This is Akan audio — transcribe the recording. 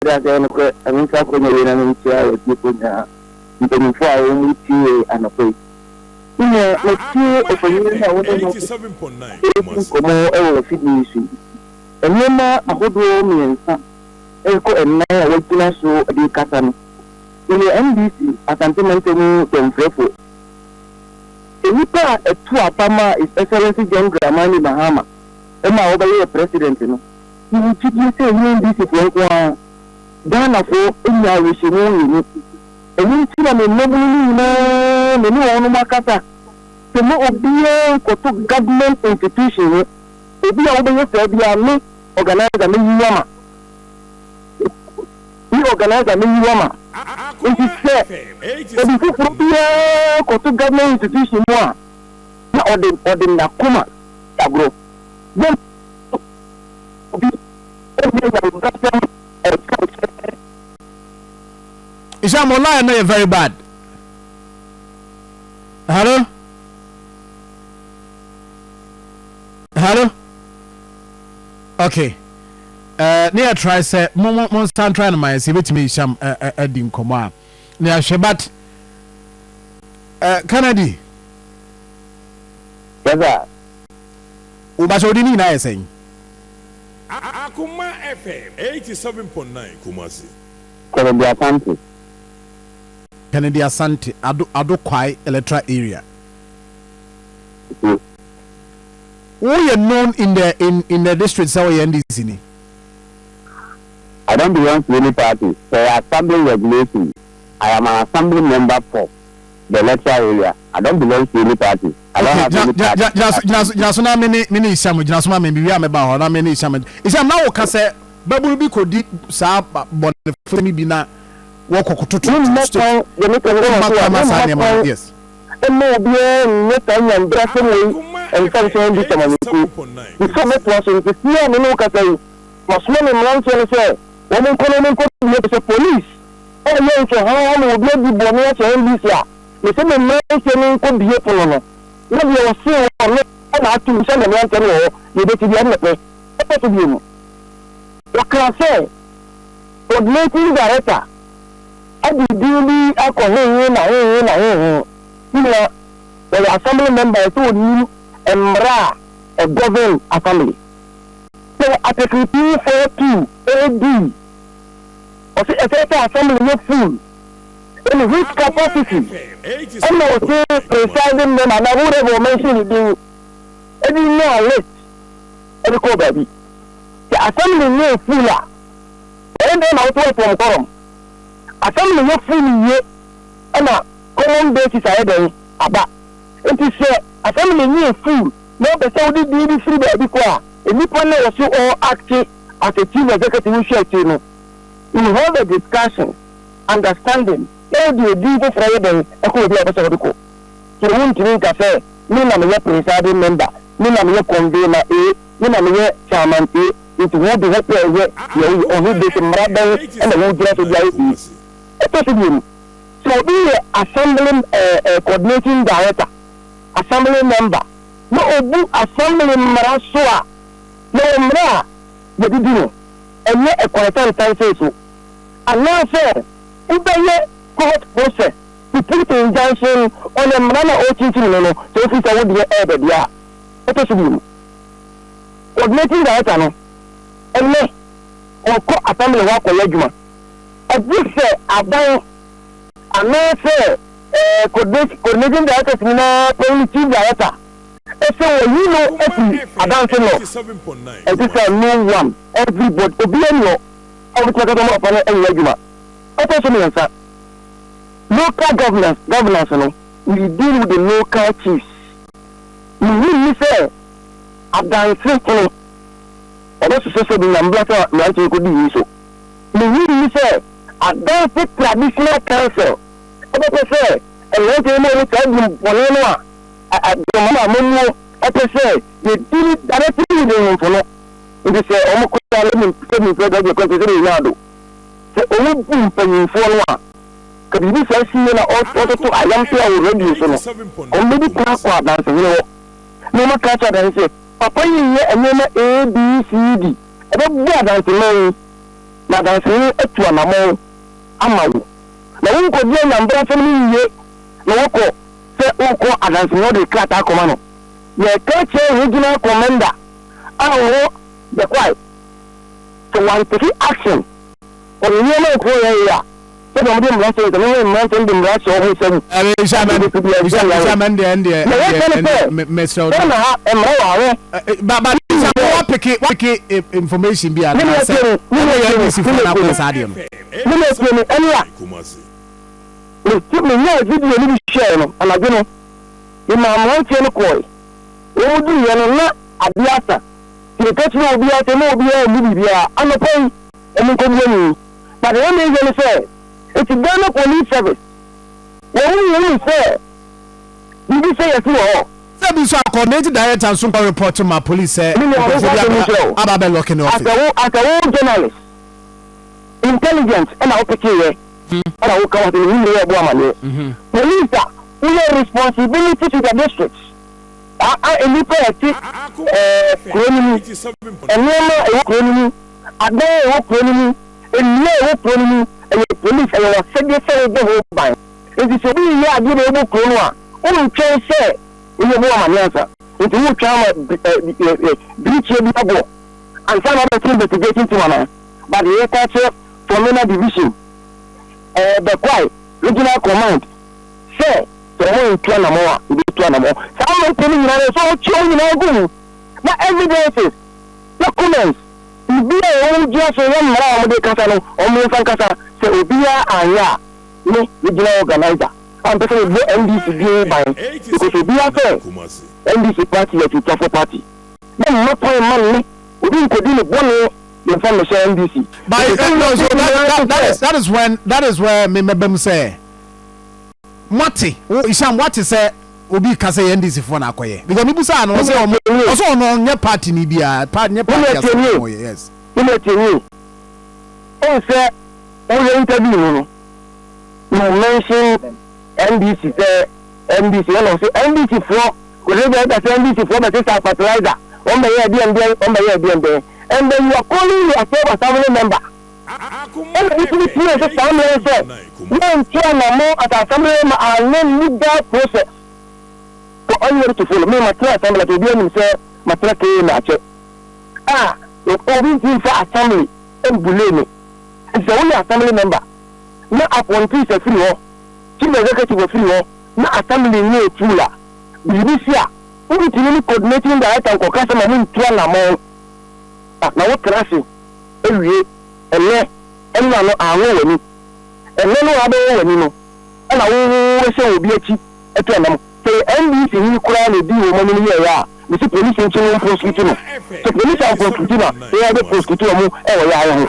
I say, I mean, I'm going to share with people now. Before I only see and a place. Let's see if I want to 87.9. Come on, fitness. And then I would go me and some. Echo and I will finish so the Casano. In the NBC, a sentimental from Frefo. The Nipa a two Apama is Excellency John Dramani Mahama. Emma over president, you know. You will keep me saying this is one. Dana for in your wishing. And you see, I'm a noble, no one Makata. The more of the government institution, if you are over your organize a new we organize a new woman. It is fair. The people from the government institution more. Or the Nakuma agro. Then Isham online no very bad. Hello? Hello? Okay. Near try say mo stand trying my see betimi Isham edin komo a. Near Shebat Kennedy. Yes, Uba so di ni na yesen. Akuma FM 87.9 Kumasi. Kennedy Asante Ado Kwai Electoral area. Who you known in the district so NDC ni? I don't belong to any party. So assembly regulation. I am an assembly member for the electoral area. I don't belong to any party. I don't have any party. Just na mini Isham just ma me bi am ba ho na mini Isham. Isham na wo ka say baburu bi kodi sa bon femi bi na wo kokototo. Yes. No bien, no tan and dressing and function this time. Before me to also the fear me no ka say. Was one in one say woman calling the police. Oh yes, how we go be born here this year. Me say me man say ko be for no. No be o say no na to say me man say no, you be to be na pe. What to be no. What can I say? Coordinating director. I be duly alcohol na. The assembly members who knew Emra a government assembly. So Article 242 AD of the assembly not full. In which capacity? And I was saying presiding member, and I would have mentioned it. Any no list. Every call baby. The assembly no fuller. And then I was from quorum. Assembly not full yet. And common basis I had about it is assembly new full. No, the Saudi did free by the car. A new panel was all acting as a chief executive chef. We have a discussion, understanding. All the people Friday, I could be able to go. So, one drink cafe, me and my presiding member, me and my convener A, me and my chairman A, it won't be happy or who did some rather and the whole dress of the IT. So be assembly coordinating director, assembly member, no obu assembly member so no mra the did and yet a qualified time say so. And now say ubeye court process to put injunction on a man or teaching no so if I would be added yeah. What should you coordinating director no and me or co assembly work or leguma. A big say about and now say coordinating director na chief director. So you know I don't know. And this is no one. Everybody obey every time upon any regiment. What local governance, no. We deal with the local chiefs. We really say I've simple. And that's so the number of could do so. We really say I've traditional council. What I say, and let them know what I say, you do it directly with the info. It is a almost now. So, only boom for you for one. Could you say, also, I am here already. Or maybe class or dancing, you know. No more catcher than say, Papa, you and then A, B, C, D. I don't get that to know. na dansini etu anamo amawo na wo ko die na mbra fam ni ye na wo ko se wo ko adansini o de krata akoma no ye ka che regional commander awo the quiet so one take action on the name of ya so the modern man say the man say the man so who say Shaman and Mr. Baba pick information be but the one is say it's Ghana Police Service. When you say, you say a few. So coordinated director and super report to my police say about locking office. As a journalist, intelligence, and I'll pick you. And I will come to the police are responsibility to the districts. I look at it, and the police and was said the whole bank. It is a really agreeable Corona. Only can say, in the woman answer, it will come breach the double and some other things that get into one. But the attacher from another division, the quiet regional command say, the whole plan more, some telling you so children are good. Not evidences, not comments. Be a own just a young man with the Casano or Mofankasa, say, Obia and Ya, no regional organizer. And because of the NDC by because Obia say, NDC party at the Tafo party. Then not for money, we didn't put in a bonnet in front of NDC. That is where me say, Mati, Isham, what is say? Obi kase NDC for na akoye because people say no say also no nya party ni bia party yes you say all interview no mention NDC say NDC no say NDC for we say NDC for the sister fertilizer on the year and then you are calling yourself a family member and if you see as a family member you try more at a family member and legal process for all to follow me my class assembly to be able to say my class na che the obin for assembly and buleme is the only assembly member na appointee se free ho chief executive free ho na assembly ni tula bibisia we tini coordinating director ko customer mun tua na mo na wo class ewie ele enna no awo wani ele no ado wani no na wo se obi achi eto na mo NDC ni kura le di o mo ni ye ya mi si police nchi no prosecute no so police and prosecute na they are the prosecute mo e wo ya ho